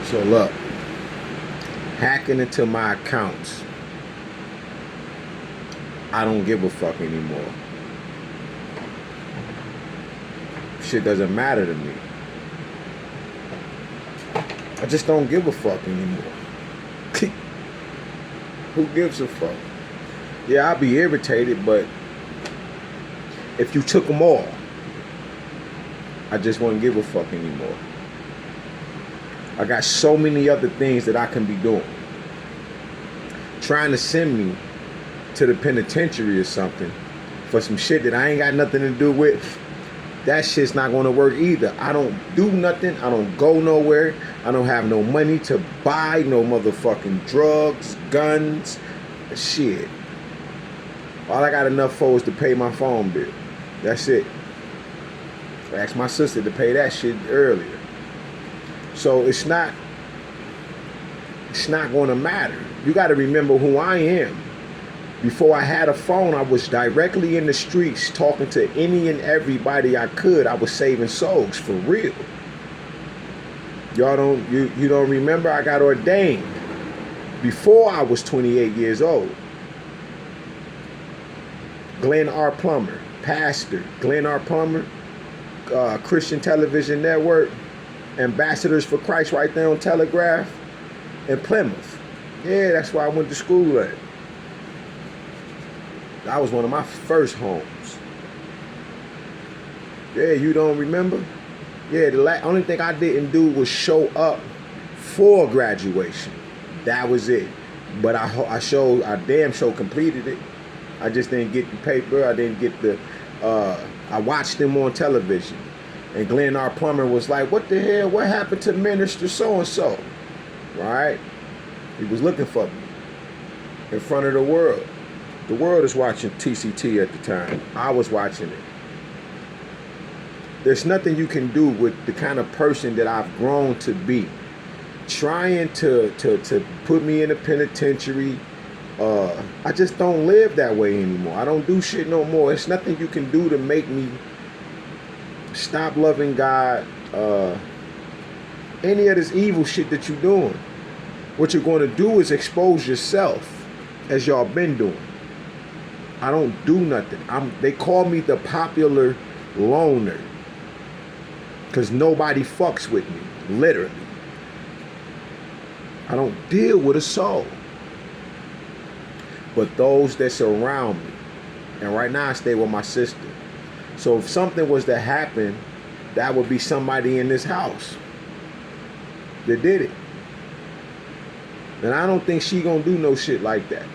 So look, hacking into my accounts, I don't give a fuck anymore. Shit doesn't matter to me. I just don't give a fuck anymore. Who gives a fuck? Yeah, I'll be irritated, but if you took them all, I just wouldn't give a fuck anymore. I got so many other things that I can be doing. Trying to send me to the penitentiary or something for some shit that I ain't got nothing to do with, that shit's not gonna work either. I don't do nothing. I don't go nowhere. I don't have no money to buy no motherfucking drugs, guns, shit. All I got enough for is to pay my phone bill. That's it. I asked my sister to pay that shit earlier. So it's not gonna matter. You gotta remember who I am. Before I had a phone, I was directly in the streets talking to any and everybody I could. I was saving souls, for real. Y'all don't, you don't remember? I got ordained before I was 28 years old. Glenn R. Plummer, pastor. Glenn R. Plummer, Christian Television Network, Ambassadors for Christ right there on Telegraph in Plymouth. Yeah, that's where I went to school at. That was one of my first homes. Yeah, you don't remember? Yeah, the only thing I didn't do was show up for graduation. That was it. But I damn sure completed it. I just didn't get the paper. I didn't get the, I watched them on television. And Glenn R. Plummer was like, what the hell? What happened to Minister so-and-so? Right? He was looking for me in front of the world. The world is watching TCT at the time. I was watching it. There's nothing you can do with the kind of person that I've grown to be. Trying to put me in a penitentiary. I just don't live that way anymore. I don't do shit no more. It's nothing you can do to make me stop loving God. Any of this evil shit that you're doing. What you're going to do is expose yourself, as y'all been doing. I don't do nothing. They call me the popular loner. Because nobody fucks with me. Literally. I don't deal with a soul. But those that surround me. And right now I stay with my sister. So if something was to happen, that would be somebody in this house that did it. And I don't think she gonna do no shit like that.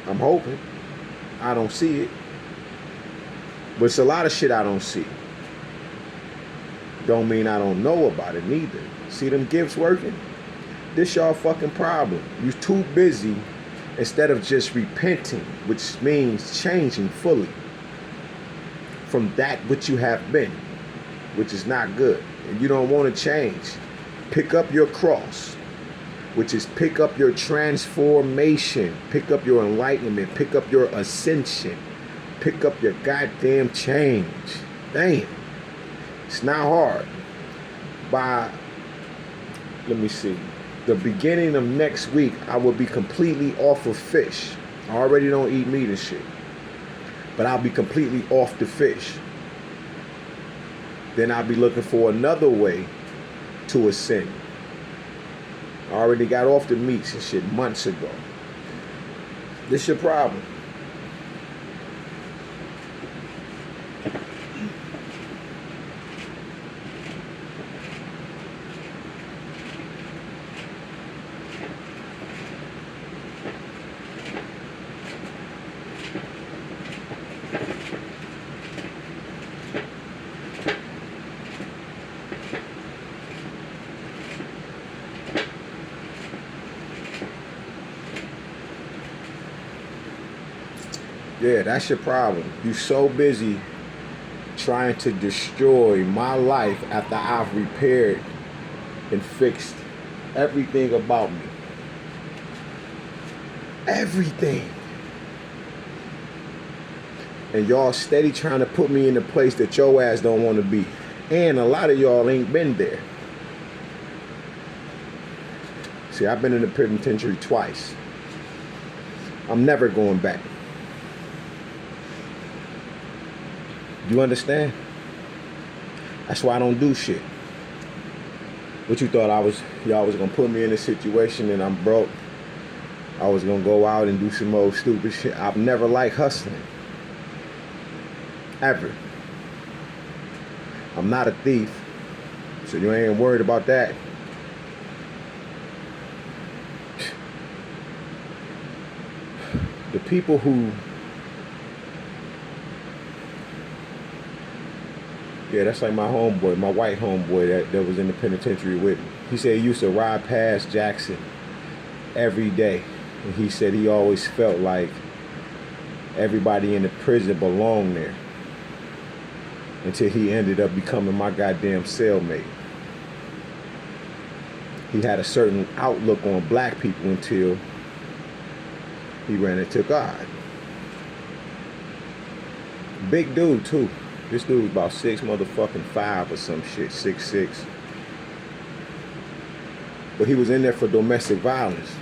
I'm hoping. I don't see it. But it's a lot of shit I don't see. Don't mean I don't know about it neither. See them gifts working? This y'all fucking problem. You too busy instead of just repenting, which means changing fully from that which you have been, which is not good. And you don't want to change. Pick up your cross, which is pick up your transformation, pick up your enlightenment, pick up your ascension, pick up your goddamn change. Damn. It's not hard. By, let me see, the beginning of next week, I will be completely off of fish. I already don't eat meat and shit. But I'll be completely off the fish. Then I'll be looking for another way to ascend. I already got off the meats and shit months ago. This your problem. Yeah, that's your problem. You so busy trying to destroy my life after I've repaired and fixed everything about me. Everything. And y'all steady trying to put me in a place that your ass don't want to be. And a lot of y'all ain't been there. See, I've been in the penitentiary twice. I'm never going back. You understand? That's why I don't do shit. What you thought y'all was gonna put me in a situation and I'm broke? I was gonna go out and do some old stupid shit. I've never liked hustling. Ever. I'm not a thief, so you ain't worried about that. The people who, yeah, that's like my homeboy, my white homeboy that was in the penitentiary with me. He said he used to ride past Jackson every day. And he said he always felt like everybody in the prison belonged there. Until he ended up becoming my goddamn cellmate. He had a certain outlook on black people until he ran into God. Big dude too. This dude was about 6'5" or some shit, 6'6". But he was in there for domestic violence.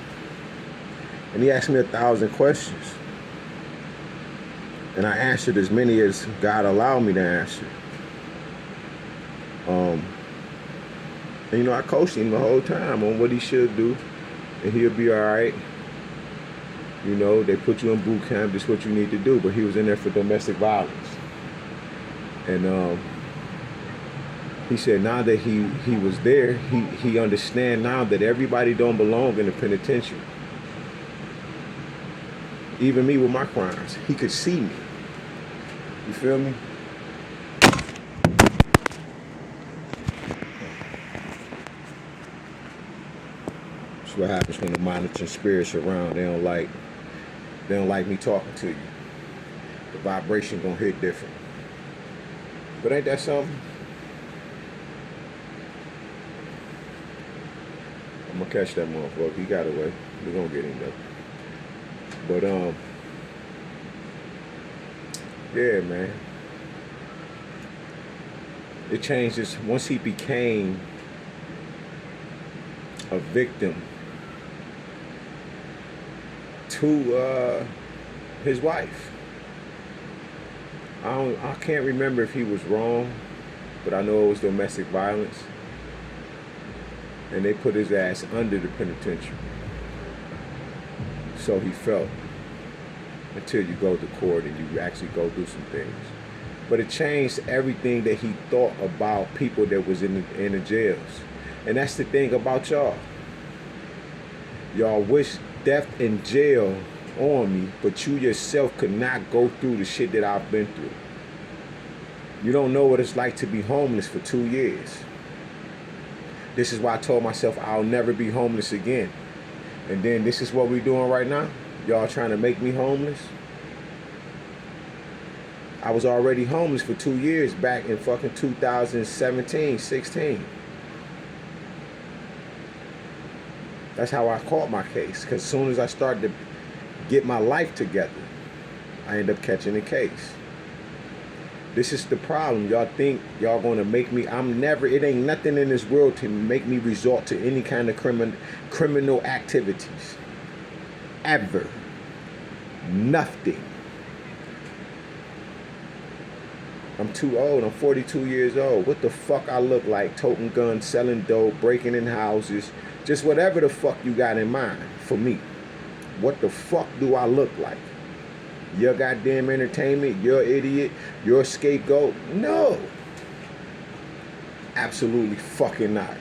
And he asked me 1,000 questions. And I answered as many as God allowed me to answer. And you know, I coached him the whole time on what he should do. And he'll be all right. You know, they put you in boot camp, this is what you need to do. But he was in there for domestic violence. And he said now that he was there, he understand now that everybody don't belong in the penitentiary. Even me with my crimes. He could see me. You feel me? That's what happens when the monitoring spirits are around. They don't like me talking to you. The vibration gonna hit different. But ain't that something? I'm gonna catch that motherfucker. He got away. We're gonna get him though. But yeah, man. It changes once he became a victim to his wife. I can't remember if he was wrong, but I know it was domestic violence. And they put his ass under the penitentiary. So he felt until you go to court and you actually go do some things. But it changed everything that he thought about people that was in the jails. And that's the thing about y'all. Y'all wish death in jail on me, but you yourself could not go through the shit that I've been through. You don't know what it's like to be homeless for 2 years. This is why I told myself I'll never be homeless again. And then this is what we're doing right now. Y'all trying to make me homeless. I was already homeless for 2 years back in fucking 2017, 16. That's how I caught my case. Because as soon as I started to get my life together, I ended up catching the case. This is the problem. Y'all think y'all gonna make me, it ain't nothing in this world to make me resort to any kind of criminal activities. Ever. Nothing. I'm too old. I'm 42 years old. What the fuck I look like? Toting guns, selling dope, breaking in houses. Just whatever the fuck you got in mind for me. What the fuck do I look like? Your goddamn entertainment? Your idiot? Your scapegoat? No. Absolutely fucking not.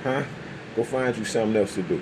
Huh? Go find you something else to do.